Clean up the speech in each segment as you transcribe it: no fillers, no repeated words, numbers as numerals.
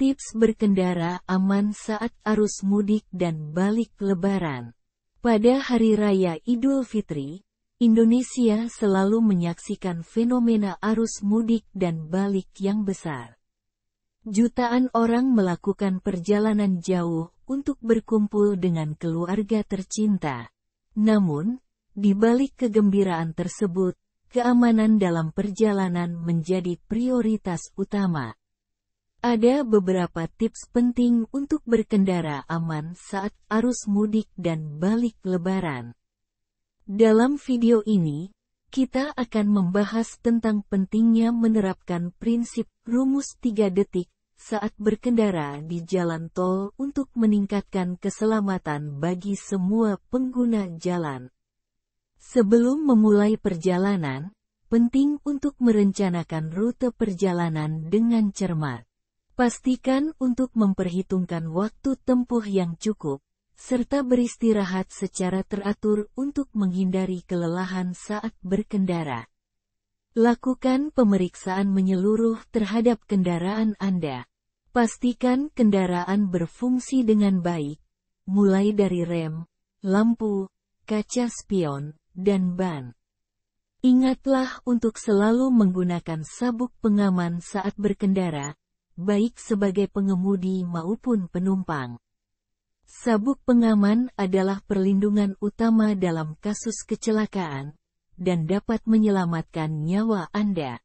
Tips berkendara aman saat arus mudik dan balik Lebaran. Pada Hari Raya Idul Fitri, Indonesia selalu menyaksikan fenomena arus mudik dan balik yang besar. Jutaan orang melakukan perjalanan jauh untuk berkumpul dengan keluarga tercinta. Namun, di balik kegembiraan tersebut, keamanan dalam perjalanan menjadi prioritas utama. Ada beberapa tips penting untuk berkendara aman saat arus mudik dan balik Lebaran. Dalam video ini, kita akan membahas tentang pentingnya menerapkan prinsip rumus 3 detik saat berkendara di jalan tol untuk meningkatkan keselamatan bagi semua pengguna jalan. Sebelum memulai perjalanan, penting untuk merencanakan rute perjalanan dengan cermat. Pastikan untuk memperhitungkan waktu tempuh yang cukup, serta beristirahat secara teratur untuk menghindari kelelahan saat berkendara. Lakukan pemeriksaan menyeluruh terhadap kendaraan Anda. Pastikan kendaraan berfungsi dengan baik, mulai dari rem, lampu, kaca spion, dan ban. Ingatlah untuk selalu menggunakan sabuk pengaman saat berkendara, baik sebagai pengemudi maupun penumpang. Sabuk pengaman adalah perlindungan utama dalam kasus kecelakaan, dan dapat menyelamatkan nyawa Anda.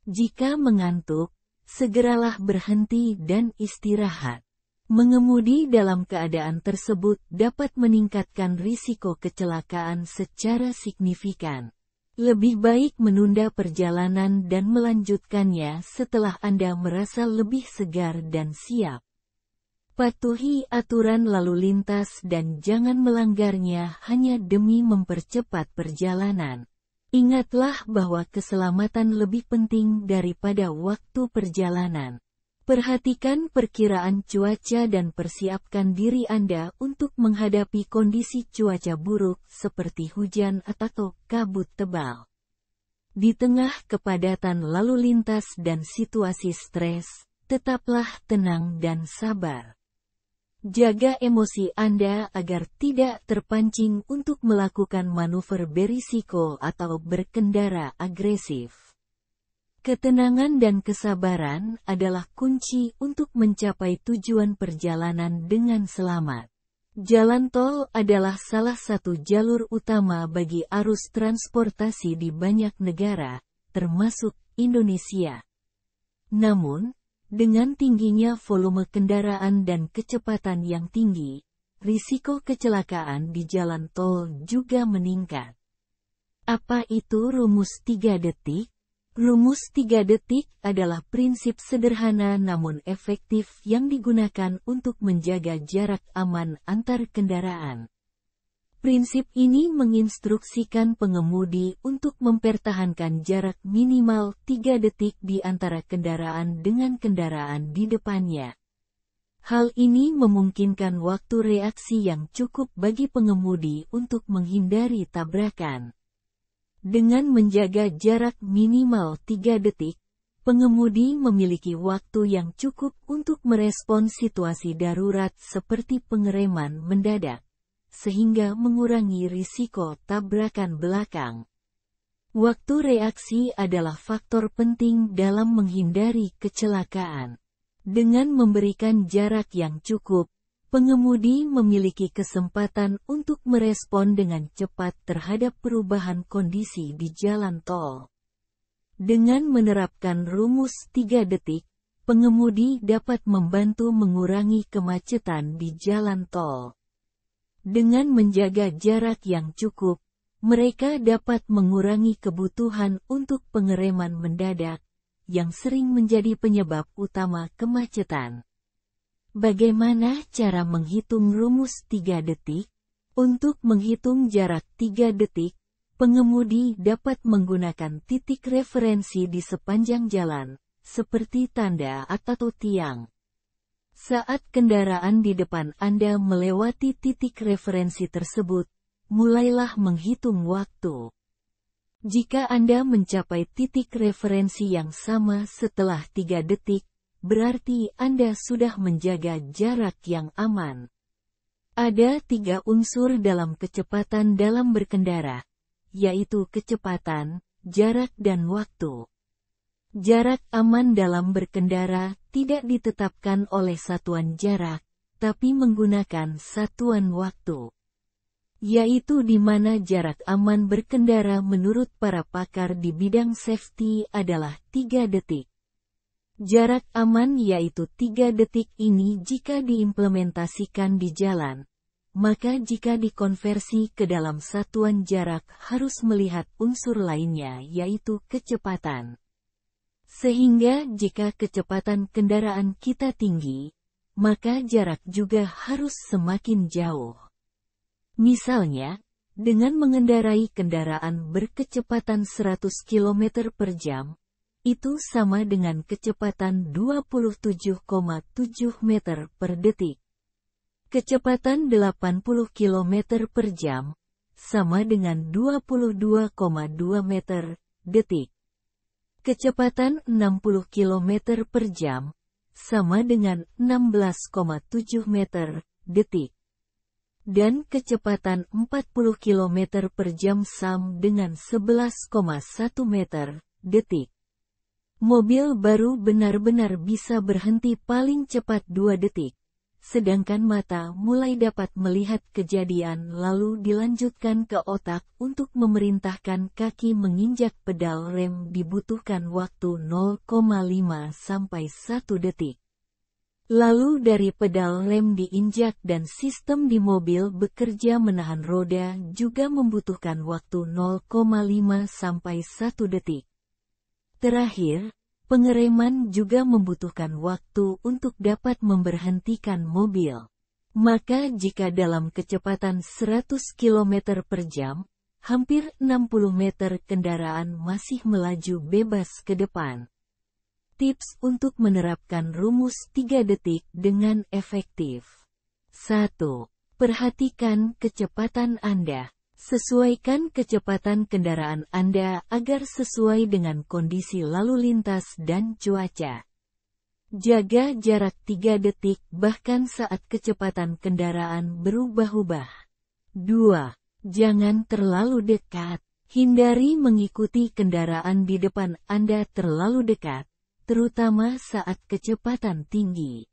Jika mengantuk, segeralah berhenti dan istirahat. Mengemudi dalam keadaan tersebut dapat meningkatkan risiko kecelakaan secara signifikan. Lebih baik menunda perjalanan dan melanjutkannya setelah Anda merasa lebih segar dan siap. Patuhi aturan lalu lintas dan jangan melanggarnya hanya demi mempercepat perjalanan. Ingatlah bahwa keselamatan lebih penting daripada waktu perjalanan. Perhatikan perkiraan cuaca dan persiapkan diri Anda untuk menghadapi kondisi cuaca buruk seperti hujan atau kabut tebal. Di tengah kepadatan lalu lintas dan situasi stres, tetaplah tenang dan sabar. Jaga emosi Anda agar tidak terpancing untuk melakukan manuver berisiko atau berkendara agresif. Ketenangan dan kesabaran adalah kunci untuk mencapai tujuan perjalanan dengan selamat. Jalan tol adalah salah satu jalur utama bagi arus transportasi di banyak negara, termasuk Indonesia. Namun, dengan tingginya volume kendaraan dan kecepatan yang tinggi, risiko kecelakaan di jalan tol juga meningkat. Apa itu rumus 3 detik? Rumus 3 detik adalah prinsip sederhana namun efektif yang digunakan untuk menjaga jarak aman antar kendaraan. Prinsip ini menginstruksikan pengemudi untuk mempertahankan jarak minimal 3 detik di antara kendaraan dengan kendaraan di depannya. Hal ini memungkinkan waktu reaksi yang cukup bagi pengemudi untuk menghindari tabrakan. Dengan menjaga jarak minimal 3 detik, pengemudi memiliki waktu yang cukup untuk merespon situasi darurat seperti pengereman mendadak, sehingga mengurangi risiko tabrakan belakang. Waktu reaksi adalah faktor penting dalam menghindari kecelakaan. Dengan memberikan jarak yang cukup, pengemudi memiliki kesempatan untuk merespon dengan cepat terhadap perubahan kondisi di jalan tol. Dengan menerapkan rumus 3 detik, pengemudi dapat membantu mengurangi kemacetan di jalan tol. Dengan menjaga jarak yang cukup, mereka dapat mengurangi kebutuhan untuk pengereman mendadak, yang sering menjadi penyebab utama kemacetan. Bagaimana cara menghitung rumus 3 detik? Untuk menghitung jarak 3 detik, pengemudi dapat menggunakan titik referensi di sepanjang jalan, seperti tanda atau tiang. Saat kendaraan di depan Anda melewati titik referensi tersebut, mulailah menghitung waktu. Jika Anda mencapai titik referensi yang sama setelah 3 detik, berarti Anda sudah menjaga jarak yang aman. Ada 3 unsur dalam kecepatan dalam berkendara, yaitu kecepatan, jarak dan waktu. Jarak aman dalam berkendara tidak ditetapkan oleh satuan jarak, tapi menggunakan satuan waktu, yaitu di mana jarak aman berkendara menurut para pakar di bidang safety adalah 3 detik. Jarak aman yaitu 3 detik ini jika diimplementasikan di jalan, maka jika dikonversi ke dalam satuan jarak harus melihat unsur lainnya yaitu kecepatan. Sehingga jika kecepatan kendaraan kita tinggi, maka jarak juga harus semakin jauh. Misalnya, dengan mengendarai kendaraan berkecepatan 100 km per jam, itu sama dengan kecepatan 27,7 meter per detik. Kecepatan 80 km per jam, sama dengan 22,2 meter detik. Kecepatan 60 km per jam, sama dengan 16,7 meter detik. Dan kecepatan 40 km per jam sama dengan 11,1 meter detik. Mobil baru benar-benar bisa berhenti paling cepat 2 detik, sedangkan mata mulai dapat melihat kejadian lalu dilanjutkan ke otak untuk memerintahkan kaki menginjak pedal rem dibutuhkan waktu 0,5 sampai 1 detik. Lalu dari pedal rem diinjak dan sistem di mobil bekerja menahan roda juga membutuhkan waktu 0,5 sampai 1 detik. Terakhir, pengereman juga membutuhkan waktu untuk dapat memberhentikan mobil. Maka jika dalam kecepatan 100 km per jam, hampir 60 meter kendaraan masih melaju bebas ke depan. Tips untuk menerapkan rumus 3 detik dengan efektif. 1. Perhatikan kecepatan Anda. Sesuaikan kecepatan kendaraan Anda agar sesuai dengan kondisi lalu lintas dan cuaca. Jaga jarak 3 detik bahkan saat kecepatan kendaraan berubah-ubah. 2. Jangan terlalu dekat. Hindari mengikuti kendaraan di depan Anda terlalu dekat, terutama saat kecepatan tinggi.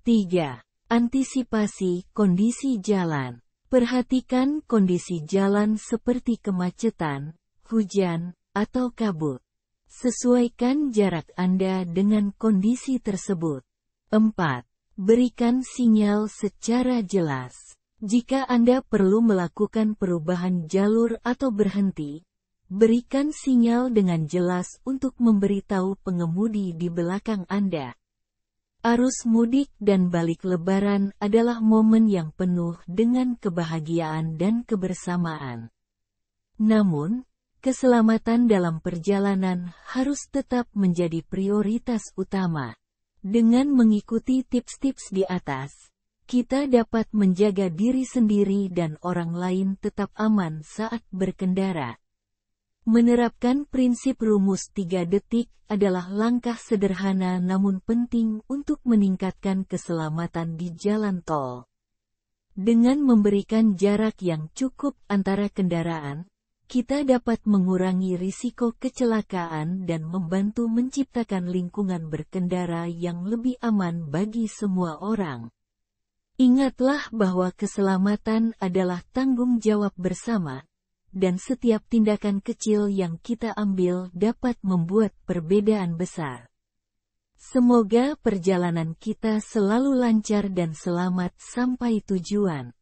3. Antisipasi kondisi jalan. Perhatikan kondisi jalan seperti kemacetan, hujan, atau kabut. Sesuaikan jarak Anda dengan kondisi tersebut. 4. Berikan sinyal secara jelas. Jika Anda perlu melakukan perubahan jalur atau berhenti, berikan sinyal dengan jelas untuk memberitahu pengemudi di belakang Anda. Arus mudik dan balik Lebaran adalah momen yang penuh dengan kebahagiaan dan kebersamaan. Namun, keselamatan dalam perjalanan harus tetap menjadi prioritas utama. Dengan mengikuti tips-tips di atas, kita dapat menjaga diri sendiri dan orang lain tetap aman saat berkendara. Menerapkan prinsip rumus 3 detik adalah langkah sederhana namun penting untuk meningkatkan keselamatan di jalan tol. Dengan memberikan jarak yang cukup antara kendaraan, kita dapat mengurangi risiko kecelakaan dan membantu menciptakan lingkungan berkendara yang lebih aman bagi semua orang. Ingatlah bahwa keselamatan adalah tanggung jawab bersama, dan setiap tindakan kecil yang kita ambil dapat membuat perbedaan besar. Semoga perjalanan kita selalu lancar dan selamat sampai tujuan.